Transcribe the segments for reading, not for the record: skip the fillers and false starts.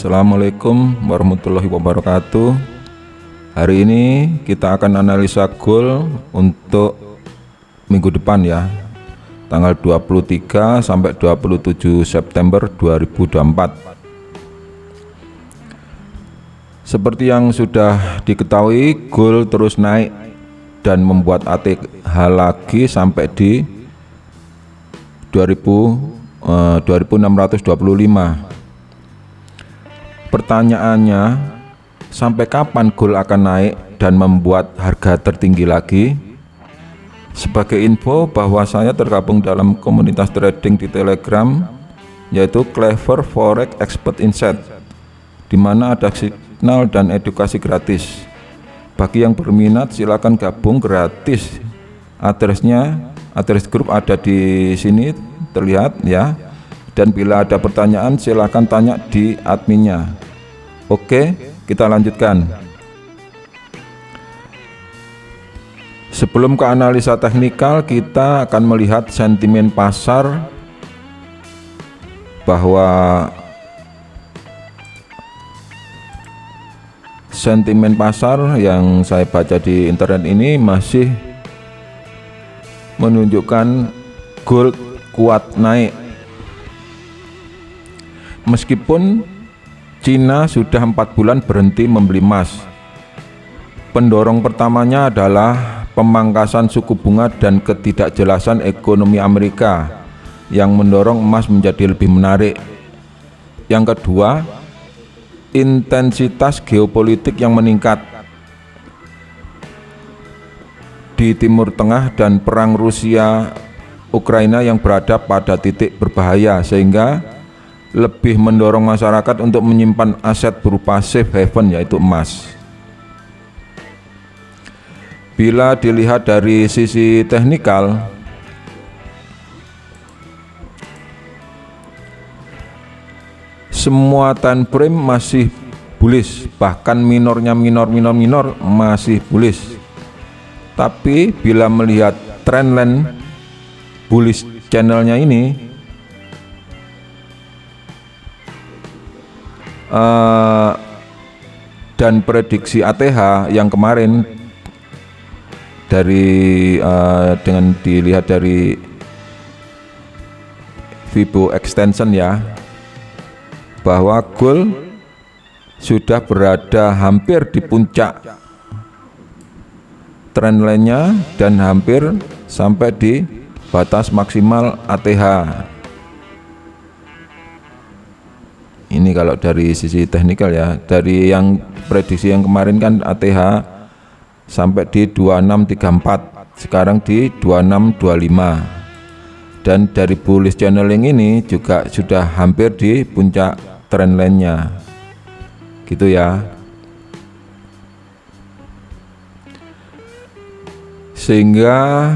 Assalamualaikum warahmatullahi wabarakatuh. Hari ini kita akan analisa gold untuk minggu depan ya, tanggal 23 sampai 27 September 2024. Seperti yang sudah diketahui, gold terus naik dan membuat ATH lagi sampai di 2625. Pertanyaannya, sampai kapan gold akan naik dan membuat harga tertinggi lagi? Sebagai info bahwa saya tergabung dalam komunitas trading di Telegram, yaitu Clever Forex Expert Insight, di mana ada signal dan edukasi gratis. Bagi yang berminat silakan gabung gratis. Adres grup ada di sini terlihat ya. Dan bila ada pertanyaan silakan tanya di adminnya. Oke, kita lanjutkan. Sebelum ke analisa teknikal, kita akan melihat sentimen pasar, bahwa sentimen pasar yang saya baca di internet ini masih menunjukkan gold kuat naik. Meskipun Cina sudah 4 bulan berhenti membeli emas. Pendorong pertamanya adalah pemangkasan suku bunga dan ketidakjelasan ekonomi Amerika yang mendorong emas menjadi lebih menarik. Yang kedua, intensitas geopolitik yang meningkat di Timur Tengah dan perang Rusia Ukraina yang berada pada titik berbahaya, sehingga lebih mendorong masyarakat untuk menyimpan aset berupa safe haven, yaitu emas. Bila dilihat dari sisi teknikal, semua time frame masih bullish, bahkan minor masih bullish. Tapi bila melihat trendline bullish channelnya ini, dan prediksi ATH yang kemarin dengan dilihat dari Fibo extension ya, bahwa gold sudah berada hampir di puncak trendline-nya dan hampir sampai di batas maksimal ATH. Ini kalau dari sisi teknikal ya. Dari yang prediksi yang kemarin kan ATH sampai di 2634, sekarang di 2625. Dan dari bullish channeling ini juga sudah hampir di puncak trendline-nya. Gitu ya. Sehingga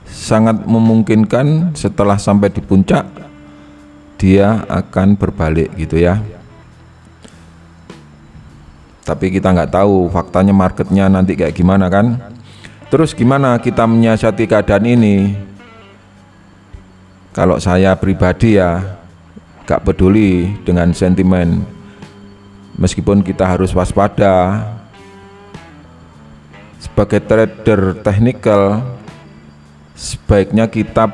sangat memungkinkan setelah sampai di puncak dia akan berbalik gitu ya. Tapi kita nggak tahu faktanya marketnya nanti kayak gimana kan. Terus gimana kita menyiasati keadaan ini? Kalau saya pribadi ya nggak peduli dengan sentimen, meskipun kita harus waspada. Sebagai trader technical, sebaiknya kita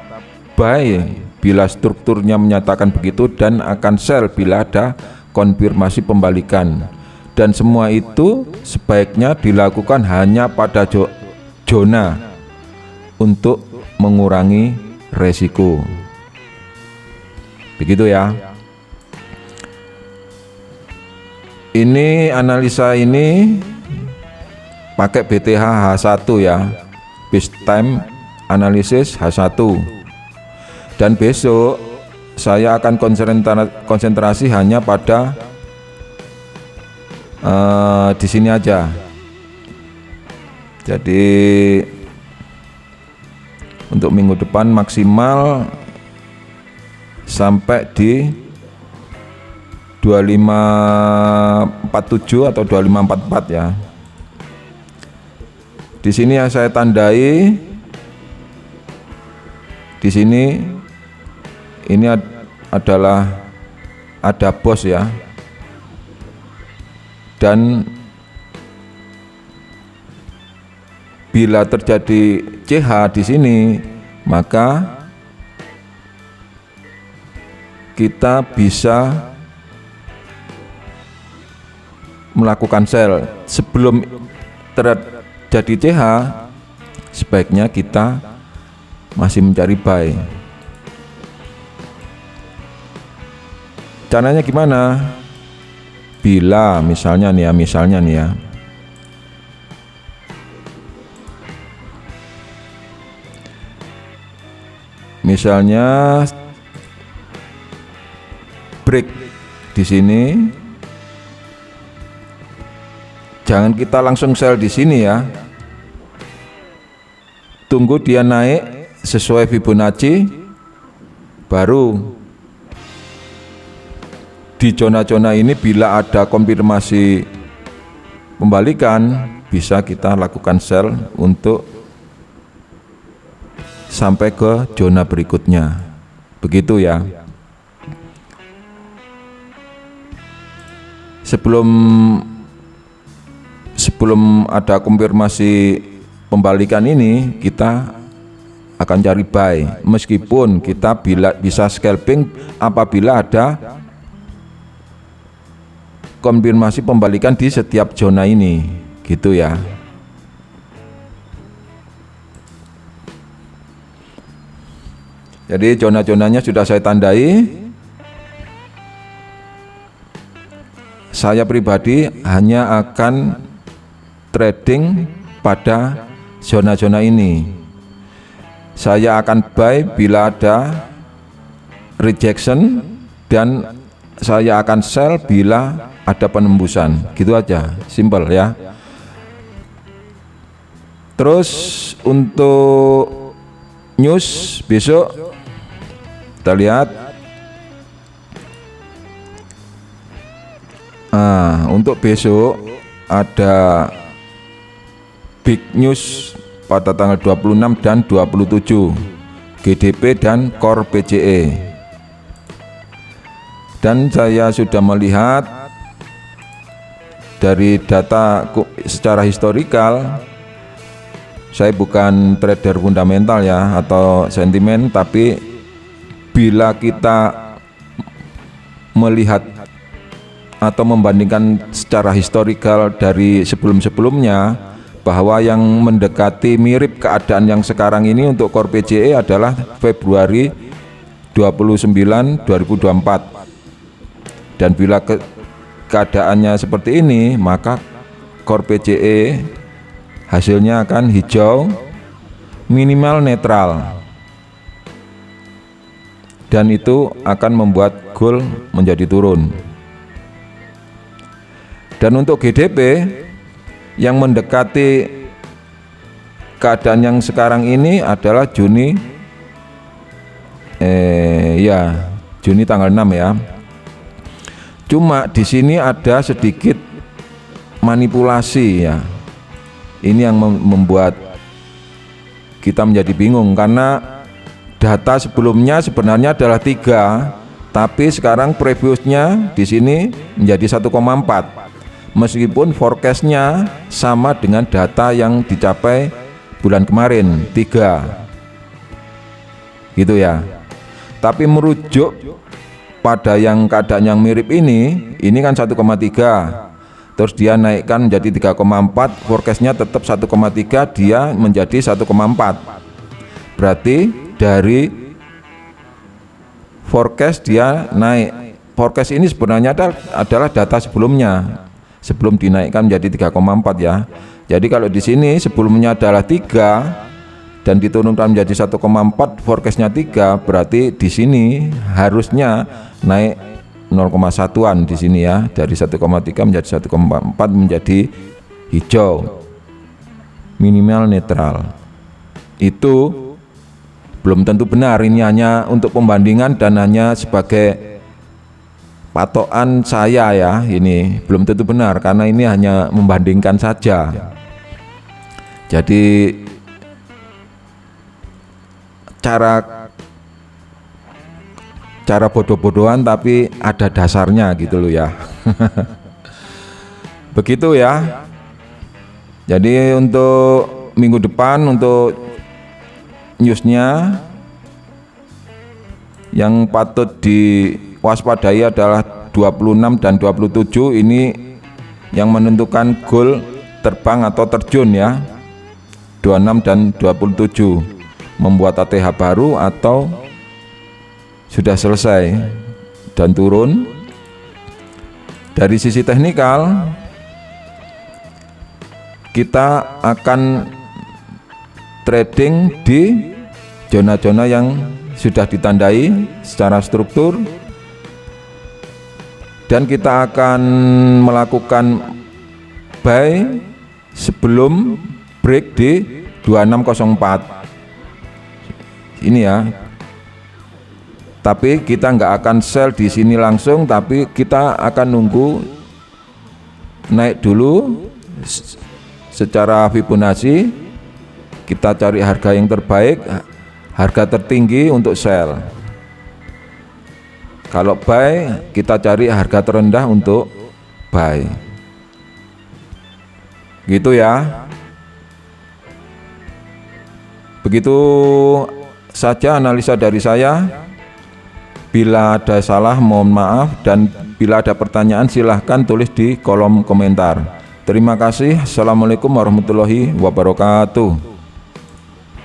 buy bila strukturnya menyatakan begitu, dan akan sell bila ada konfirmasi pembalikan. Dan semua itu sebaiknya dilakukan hanya pada zona untuk mengurangi resiko. Begitu ya. Ini analisa ini pakai BTH H1 ya, Base Time Analysis H1. Dan besok saya akan konsentrasi hanya pada di sini aja. Jadi untuk minggu depan maksimal sampai di 2547 atau 2544 ya. Di sini yang saya tandai, di sini ini adalah ada bos ya, dan bila terjadi CH di sini, maka kita bisa melakukan sell. Sebelum terjadi CH, sebaiknya kita masih mencari buy. Caranya gimana? Bila misalnya nih ya, misalnya break di sini, jangan kita langsung sell di sini ya. Tunggu dia naik sesuai Fibonacci, baru di zona-zona ini bila ada konfirmasi pembalikan, bisa kita lakukan sell untuk sampai ke zona berikutnya. Begitu ya. Sebelum ada konfirmasi pembalikan ini, kita akan cari buy, meskipun kita bisa scalping apabila ada konfirmasi pembalikan di setiap zona ini, gitu ya. Jadi zona-zonanya sudah saya tandai. Saya pribadi hanya akan trading pada zona-zona ini. Saya akan buy bila ada rejection, dan saya akan sell bila ada penembusan. Gitu aja, simple ya. Terus untuk news besok kita lihat. Untuk besok ada big news pada tanggal 26 dan 27, GDP dan Core PCE. Dan saya sudah melihat dari data secara historikal, saya bukan trader fundamental ya atau sentimen, tapi bila kita melihat atau membandingkan secara historikal dari sebelum-sebelumnya, bahwa yang mendekati mirip keadaan yang sekarang ini untuk Core PCE adalah Februari 29 2024. Dan bila keadaannya seperti ini, maka Core PCE hasilnya akan hijau minimal netral, dan itu akan membuat gold menjadi turun. Dan untuk GDP yang mendekati keadaan yang sekarang ini adalah Juni tanggal 6 ya. Cuma di sini ada sedikit manipulasi ya. Ini yang membuat kita menjadi bingung, karena data sebelumnya sebenarnya adalah 3, tapi sekarang previousnya di sini menjadi 1,4, meskipun forecastnya sama dengan data yang dicapai bulan kemarin 3, gitu ya. Tapi merujuk pada yang keadaan yang mirip ini kan 1,3, terus dia naikkan menjadi 3,4, forecastnya tetap 1,3, dia menjadi 1,4. Berarti dari forecast dia naik. Forecast ini sebenarnya adalah data sebelumnya, sebelum dinaikkan menjadi 3,4 ya. Jadi kalau di sini sebelumnya adalah 3 dan diturunkan menjadi 1,4, forecastnya 3, berarti di sini harusnya naik 0,1-an di sini ya, dari 1,3 menjadi 1,4 menjadi hijau minimal netral. Itu belum tentu benar, ini hanya untuk pembandingan dan hanya sebagai patokan saya ya. Ini belum tentu benar karena ini hanya membandingkan saja. Jadi cara bodoh-bodohan tapi ada dasarnya gitu loh ya. Begitu ya. Jadi untuk minggu depan untuk newsnya yang patut diwaspadai adalah 26 dan 27, ini yang menentukan goal terbang atau terjun ya. 26 dan 27 membuat ATH baru atau sudah selesai dan turun. Dari sisi teknikal kita akan trading di zona-zona yang sudah ditandai secara struktur, dan kita akan melakukan buy sebelum break di 2604 ini ya. Tapi kita nggak akan sell di sini langsung, tapi kita akan nunggu naik dulu secara Fibonacci. Kita cari harga yang terbaik, harga tertinggi untuk sell. Kalau buy, kita cari harga terendah untuk buy. Gitu ya. Begitu saja analisa dari saya. Bila ada salah mohon maaf, dan bila ada pertanyaan silahkan tulis di kolom komentar. Terima kasih. Assalamualaikum warahmatullahi wabarakatuh.